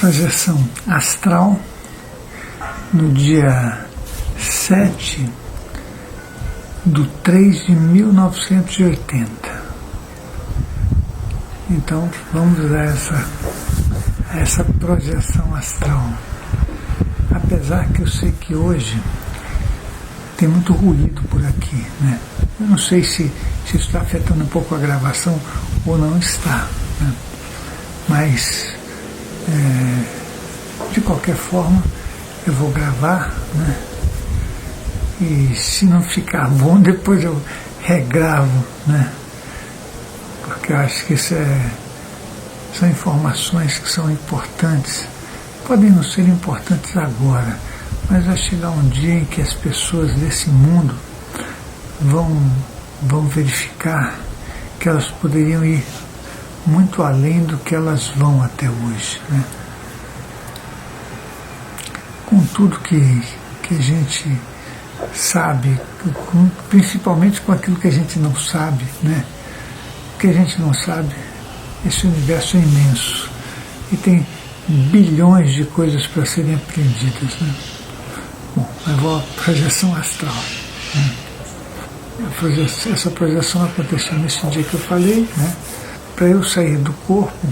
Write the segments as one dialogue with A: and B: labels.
A: projeção astral no dia 7/3/1980. Então vamos usar essa projeção astral. Apesar que eu sei que hoje tem muito ruído por aqui, né? Eu não sei se isso está afetando um pouco a gravação ou não está, né? Mas de qualquer forma eu vou gravar, né? E se não ficar bom, depois eu regravo, né? Porque eu acho que são informações que são importantes. Podem não ser importantes agora, mas vai chegar um dia em que as pessoas desse mundo vão verificar que elas poderiam ir muito além do que elas vão até hoje, né? Com tudo que a gente sabe, principalmente com aquilo que a gente não sabe, né? O que a gente não sabe, esse universo é imenso e tem bilhões de coisas para serem aprendidas, né? Bom, eu vou à projeção astral, né? Essa projeção aconteceu nesse dia que eu falei, né? Para eu sair do corpo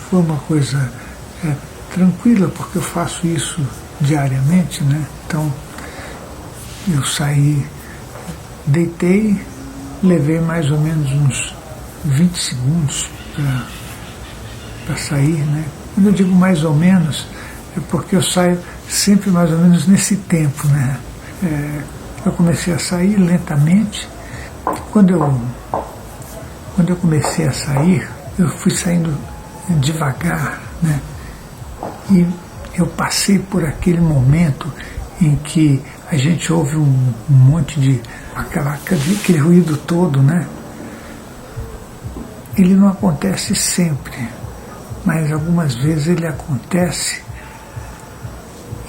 A: foi uma coisa tranquila, porque eu faço isso diariamente, né? Então eu saí, deitei, levei mais ou menos uns 20 segundos para sair, né? Quando eu digo mais ou menos, é porque eu saio sempre mais ou menos nesse tempo, né? Eu comecei a sair lentamente. Quando eu comecei a sair, eu fui saindo devagar, né? E eu passei por aquele momento em que a gente ouve um monte de aquele ruído todo, né? Ele não acontece sempre, mas algumas vezes ele acontece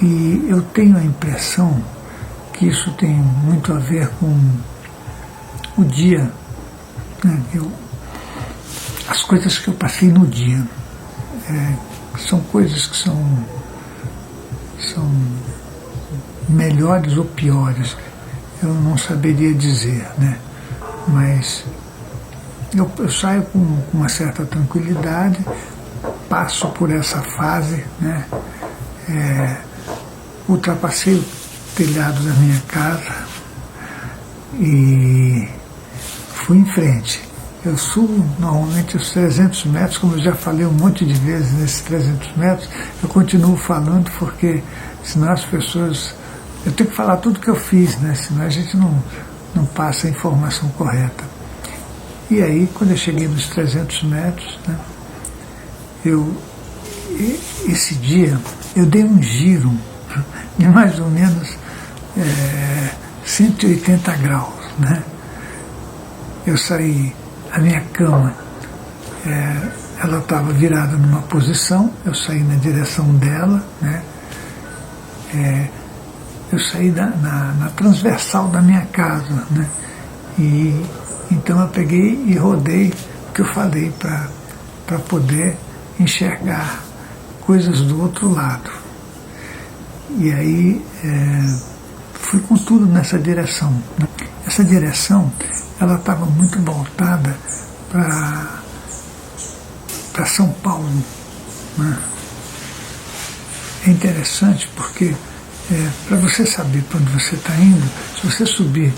A: e eu tenho a impressão que isso tem muito a ver com o dia, né? As coisas que eu passei no dia são coisas que são melhores ou piores, eu não saberia dizer, né? Mas eu saio com uma certa tranquilidade, passo por essa fase, né? Ultrapassei o telhado da minha casa e fui em frente. Eu subo normalmente os 300 metros, como eu já falei um monte de vezes nesses 300 metros, eu continuo falando porque senão as pessoas... Eu tenho que falar tudo que eu fiz, né? Senão a gente não passa a informação correta. E aí, quando eu cheguei nos 300 metros, né, esse dia, eu dei um giro de mais ou menos 180 graus, né? Eu saí, a minha cama, ela estava virada numa posição, eu saí na direção dela, né? Eu saí na transversal da minha casa, né? E então eu peguei e rodei o que eu falei para poder enxergar coisas do outro lado. E aí fui com tudo nessa direção, né? Essa direção, ela estava muito voltada para São Paulo, né? É interessante porque para você saber para onde você está indo, se você subir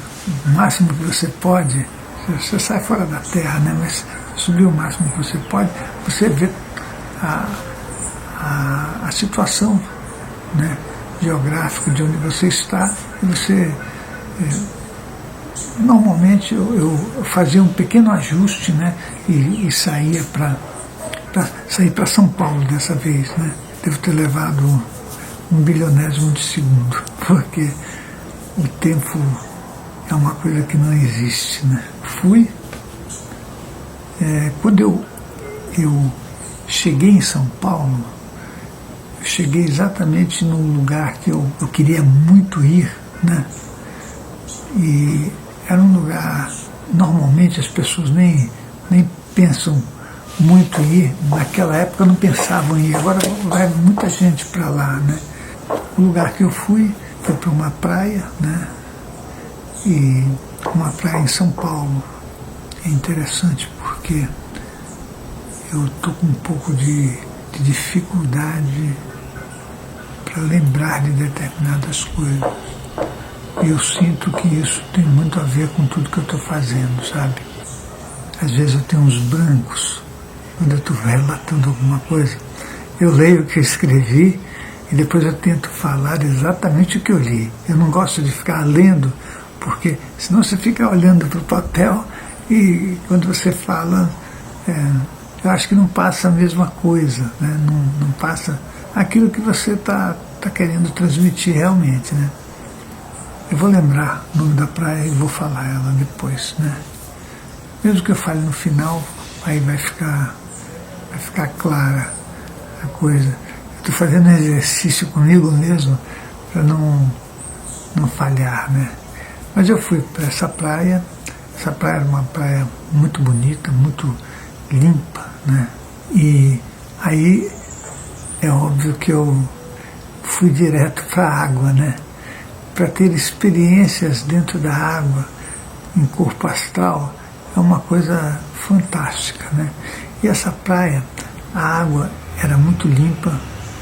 A: o máximo que você pode, você sai fora da terra, né? Mas subir o máximo que você pode, você vê a situação, né, geográfica de onde você está, e você... normalmente eu fazia um pequeno ajuste, né, e saía sair para São Paulo dessa vez, né? Devo ter levado 1/1000 de segundo, porque o tempo é uma coisa que não existe, né? Fui. Quando eu cheguei em São Paulo, eu cheguei exatamente num lugar que eu queria muito ir, né? E era um lugar, normalmente as pessoas nem pensam muito em ir. Naquela época eu não pensava em ir, agora vai muita gente para lá, né? O lugar que eu fui foi para uma praia, né? E uma praia em São Paulo. É interessante porque eu estou com um pouco de dificuldade para lembrar de determinadas coisas. E eu sinto que isso tem muito a ver com tudo que eu estou fazendo, sabe? Às vezes eu tenho uns brancos, quando eu estou relatando alguma coisa. Eu leio o que eu escrevi e depois eu tento falar exatamente o que eu li. Eu não gosto de ficar lendo, porque senão você fica olhando para o papel e quando você fala, eu acho que não passa a mesma coisa, né? Não passa aquilo que você está querendo transmitir realmente, né? Eu vou lembrar o nome da praia e vou falar ela depois, né? Mesmo que eu fale no final, aí vai ficar clara a coisa. Estou fazendo um exercício comigo mesmo para não falhar, né? Mas eu fui para essa praia era uma praia muito bonita, muito limpa, né? E aí é óbvio que eu fui direto para a água, né? Para ter experiências dentro da água, em corpo astral, é uma coisa fantástica, né? E essa praia, a água era muito limpa,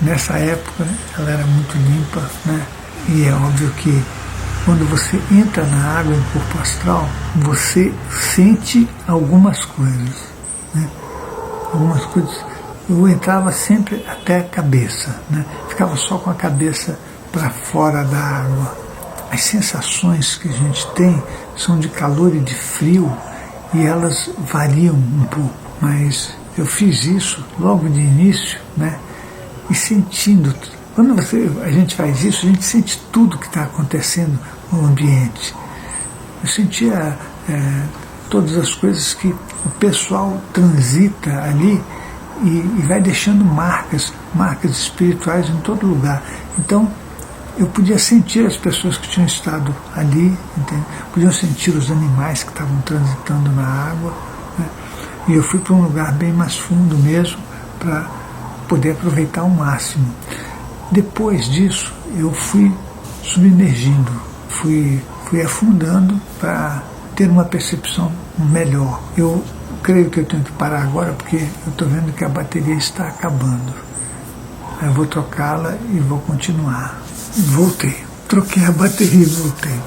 A: nessa época ela era muito limpa, né? E é óbvio que quando você entra na água em corpo astral, você sente algumas coisas, né? Algumas coisas. Eu entrava sempre até a cabeça, né? Ficava só com a cabeça para fora da água. As sensações que a gente tem são de calor e de frio e elas variam um pouco, mas eu fiz isso logo de início, né? E sentindo. Quando a gente faz isso, a gente sente tudo que está acontecendo no ambiente. Eu sentia todas as coisas que o pessoal transita ali e vai deixando marcas espirituais em todo lugar. Então, eu podia sentir as pessoas que tinham estado ali, entende? Podiam sentir os animais que estavam transitando na água, né? E eu fui para um lugar bem mais fundo mesmo, para poder aproveitar ao máximo. Depois disso, eu fui submergindo, fui afundando para ter uma percepção melhor. Eu creio que eu tenho que parar agora, porque eu estou vendo que a bateria está acabando. Eu vou trocá-la e vou continuar. Voltei. Troquei a bateria e voltei.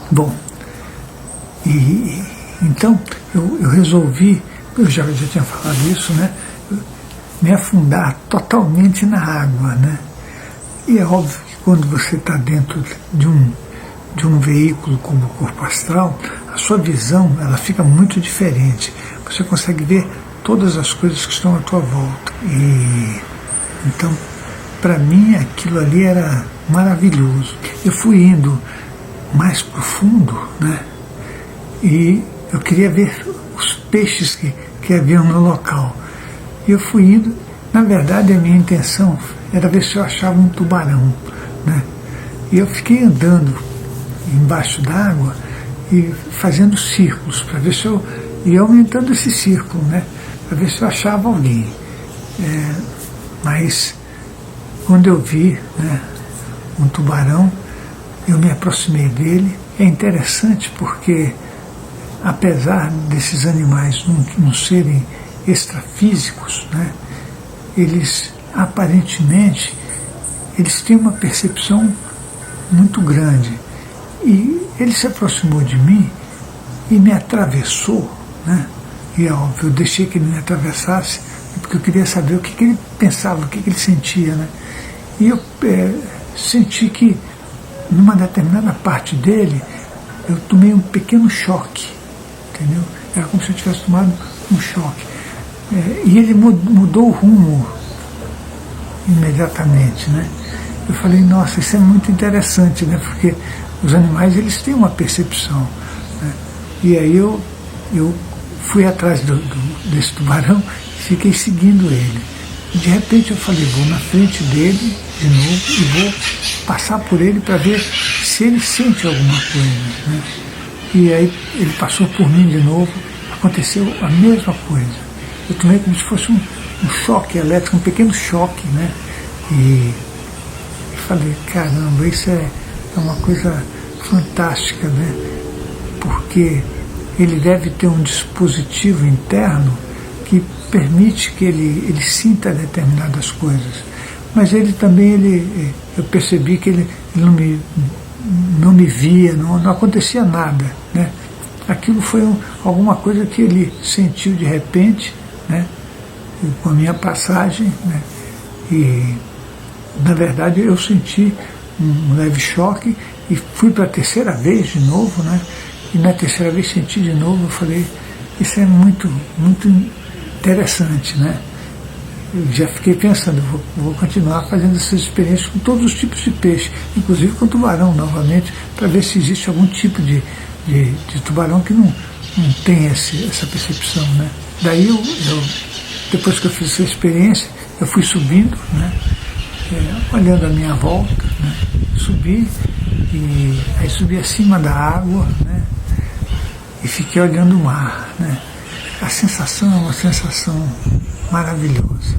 A: Bom, então eu resolvi, eu já tinha falado isso, né? Me afundar totalmente na água, né? E é óbvio que quando você está dentro de um veículo como o corpo astral, a sua visão ela fica muito diferente. Você consegue ver todas as coisas que estão à tua volta. E então, para mim, aquilo ali era maravilhoso. Eu fui indo mais profundo, né? E eu queria ver os peixes que haviam no local. E eu fui indo, na verdade a minha intenção era ver se eu achava um tubarão, né? E eu fiquei andando embaixo d'água e fazendo círculos, para ver se eu ia aumentando esse círculo, né? Para ver se eu achava alguém. Mas quando eu vi, né, um tubarão, eu me aproximei dele. É interessante porque, apesar desses animais não serem extrafísicos, né, eles aparentemente eles têm uma percepção muito grande. E ele se aproximou de mim e me atravessou, né? E é óbvio, eu deixei que ele me atravessasse, porque eu queria saber o que ele pensava, o que ele sentia, né? E eu senti que, numa determinada parte dele, eu tomei um pequeno choque, entendeu? Era como se eu tivesse tomado um choque. E ele mudou o rumo imediatamente, né? Eu falei, nossa, isso é muito interessante, né? Porque os animais, eles têm uma percepção, né? E aí eu fui atrás desse tubarão e fiquei seguindo ele. E de repente eu falei, vou na frente dele de novo e vou passar por ele para ver se ele sente alguma coisa, né? E aí ele passou por mim de novo, aconteceu a mesma coisa. eu tomei como se fosse um choque elétrico, um pequeno choque, né? E falei, caramba, isso é uma coisa fantástica, né? Porque ele deve ter um dispositivo interno que permite que ele sinta determinadas coisas. Mas ele também, eu percebi que ele não me via, não acontecia nada, né? Aquilo foi alguma coisa que ele sentiu de repente, né? Com a minha passagem, né? E, na verdade, eu senti um leve choque e fui para a terceira vez de novo, né? E na terceira vez senti de novo, eu falei, isso é muito, muito interessante, né? Eu já fiquei pensando, vou continuar fazendo essas experiências com todos os tipos de peixe, inclusive com tubarão novamente, para ver se existe algum tipo de tubarão que não tem essa percepção, né? Daí depois que eu fiz essa experiência, eu fui subindo, né? Olhando a minha volta, né? Subi, e aí subi acima da água, né? E fiquei olhando o mar, né? A sensação é uma sensação maravilhosa.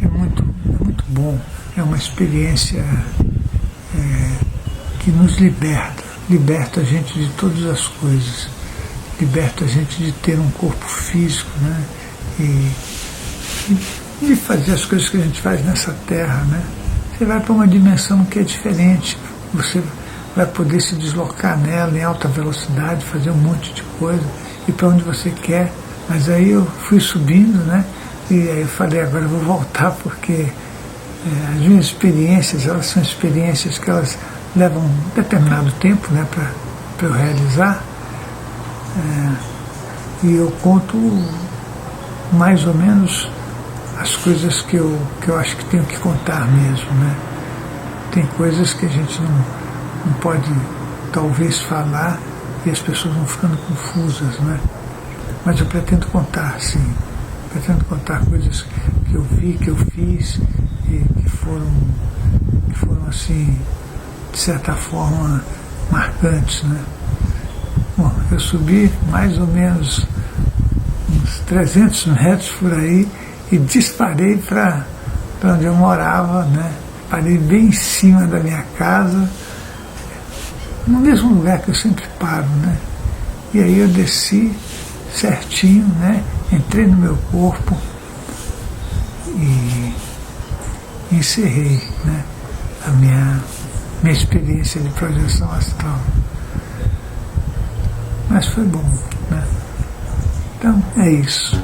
A: É muito bom. É uma experiência que nos liberta a gente de todas as coisas, liberta a gente de ter um corpo físico, né? E de fazer as coisas que a gente faz nessa terra, né? Você vai para uma dimensão que é diferente, você vai poder se deslocar nela em alta velocidade, fazer um monte de coisa, ir para onde você quer. Mas aí eu fui subindo, né? E aí eu falei, agora eu vou voltar, porque as minhas experiências, elas são experiências que elas levam um determinado tempo, né, para eu realizar. E eu conto mais ou menos as coisas que eu acho que tenho que contar mesmo, né? Tem coisas que a gente não pode talvez falar e as pessoas vão ficando confusas, né? Mas eu pretendo contar, sim. Pretendo contar coisas que eu vi, que eu fiz e que foram assim, de certa forma, marcantes, né? Bom, eu subi mais ou menos uns 300 metros por aí e disparei para onde eu morava, né? Parei bem em cima da minha casa, no mesmo lugar que eu sempre paro, né? E aí eu desci certinho, né? Entrei no meu corpo e encerrei, né? A minha experiência de projeção astral. Mas foi bom, né? Então é isso.